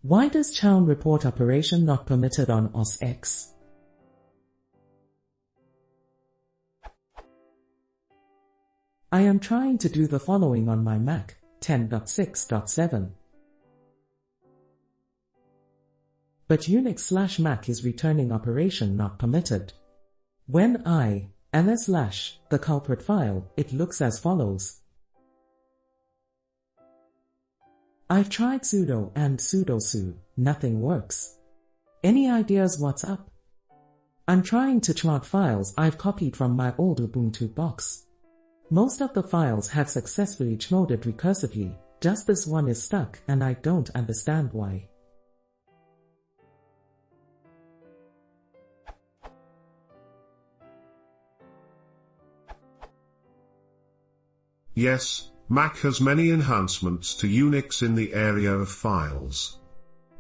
Why does chown report operation not permitted on OS X? I am trying to do the following on my Mac 10.6.7. But Unix/Mac is returning operation not permitted. When I ls/ the culprit file, it looks as follows. I've tried sudo and sudo su, nothing works. Any ideas what's up? I'm trying to chmod files I've copied from my old Ubuntu box. Most of the files have successfully chmoded recursively, just this one is stuck and I don't understand why. Yes, Mac has many enhancements to Unix in the area of files.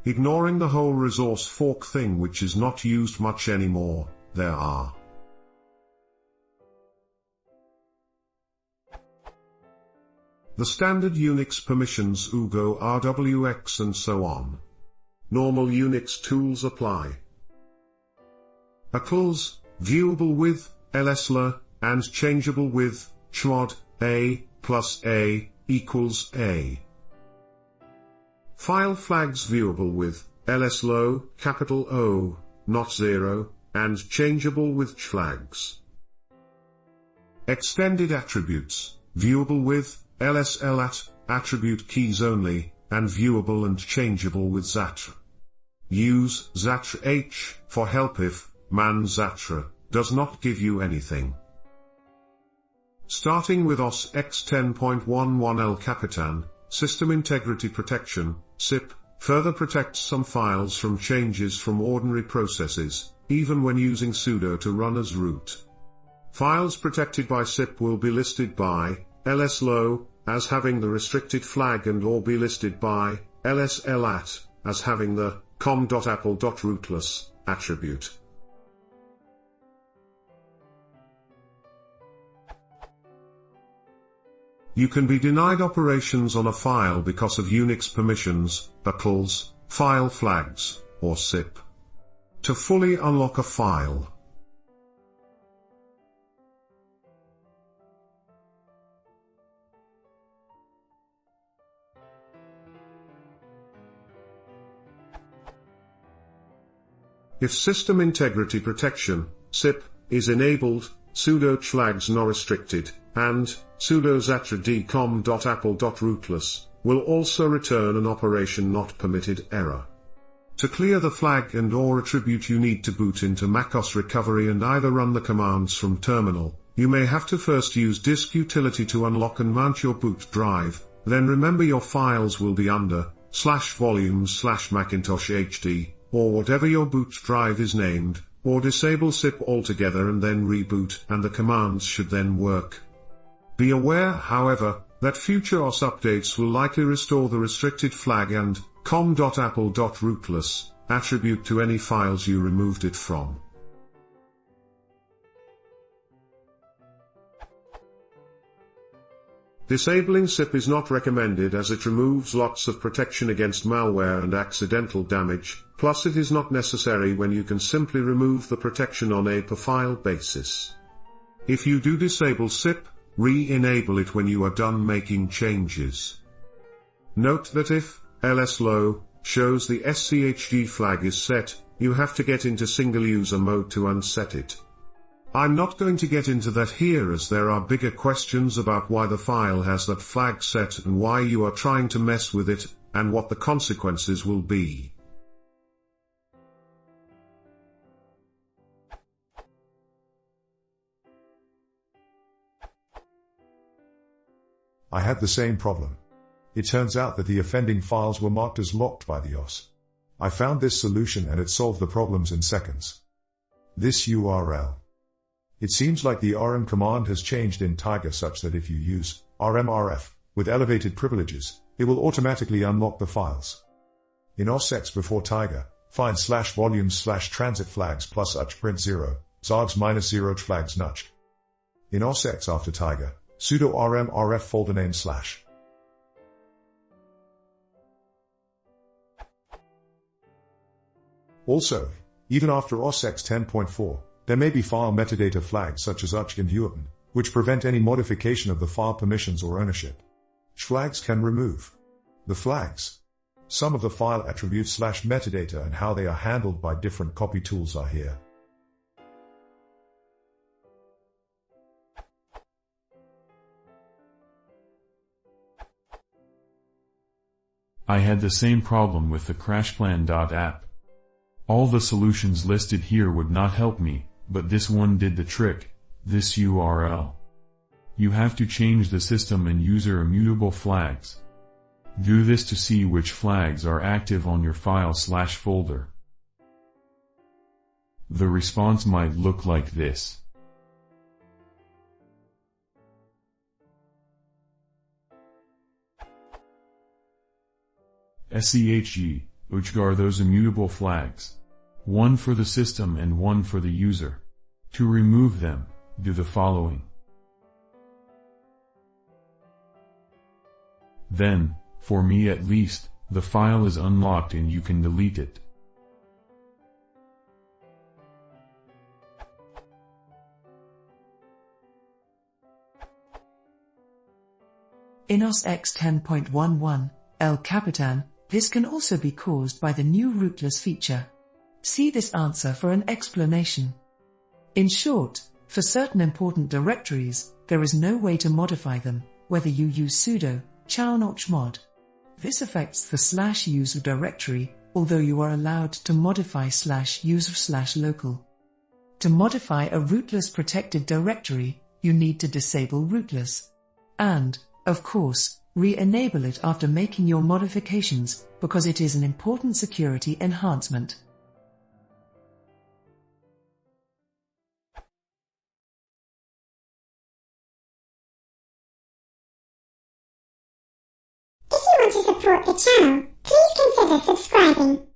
Ignoring the whole resource fork thing which is not used much anymore, there are the standard Unix permissions ugo rwx and so on. Normal Unix tools apply. Macos, viewable with lsla, and changeable with chmod a plus a equals a. File flags viewable with lslow, capital O, not 0, and changeable with ch flags. Extended attributes, viewable with lslat, attribute keys only, and viewable and changeable with zatra. Use zatra h for help if man zatra does not give you anything. Starting with OS X 10.11 El Capitan, System Integrity Protection, SIP, further protects some files from changes from ordinary processes, even when using sudo to run as root. Files protected by SIP will be listed by lslow as having the restricted flag and or be listed by lslat as having the com.apple.rootless attribute. You can be denied operations on a file because of Unix permissions, macos, file flags, or SIP. To fully unlock a file, if System Integrity Protection, SIP, is enabled, sudo flags not restricted, and sudo zatra dcom.apple.rootless will also return an operation not permitted error. To clear the flag and or attribute you need to boot into macOS recovery and either run the commands from terminal. You may have to first use disk utility to unlock and mount your boot drive, then remember your files will be under /volumes/Macintosh HD, or whatever your boot drive is named, or disable SIP altogether and then reboot and the commands should then work. Be aware, however, that future OS updates will likely restore the restricted flag and com.apple.rootless attribute to any files you removed it from. Disabling SIP is not recommended as it removes lots of protection against malware and accidental damage, plus it is not necessary when you can simply remove the protection on a per-file basis. If you do disable SIP, re-enable it when you are done making changes. Note that if lslow shows the schd flag is set, you have to get into single user mode to unset it. I'm not going to get into that here as there are bigger questions about why the file has that flag set and why you are trying to mess with it, and what the consequences will be. I had the same problem. It turns out that the offending files were marked as locked by the OS. I found this solution and it solved the problems in seconds. This URL. It seems like the rm command has changed in Tiger such that if you use rmrf with elevated privileges, it will automatically unlock the files. In OS X before Tiger, find /volumes/transit flags plus print 0, zargs -0 flags nudged. In OS X after Tiger, sudo rmrf folder name /. Also, even after OS X 10.4, there may be file metadata flags such as UCH and UAPN, which prevent any modification of the file permissions or ownership. Flags can remove the flags. Some of the file attributes / metadata and how they are handled by different copy tools are here. I had the same problem with the crashplan.app. All the solutions listed here would not help me, but this one did the trick, this URL. You have to change the system and user immutable flags. Do this to see which flags are active on your file / folder. The response might look like this. SCHG, which are those immutable flags. One for the system and one for the user. To remove them, do the following. Then, for me at least, the file is unlocked and you can delete it. In OS X 10.11, El Capitan, this can also be caused by the new rootless feature. See this answer for an explanation. In short, for certain important directories, there is no way to modify them, whether you use sudo, chown or chmod. This affects the /user directory, although you are allowed to modify /user/local. To modify a rootless protected directory, you need to disable rootless. And, of course, re-enable it after making your modifications, because it is an important security enhancement. If you want to support the channel, please consider subscribing.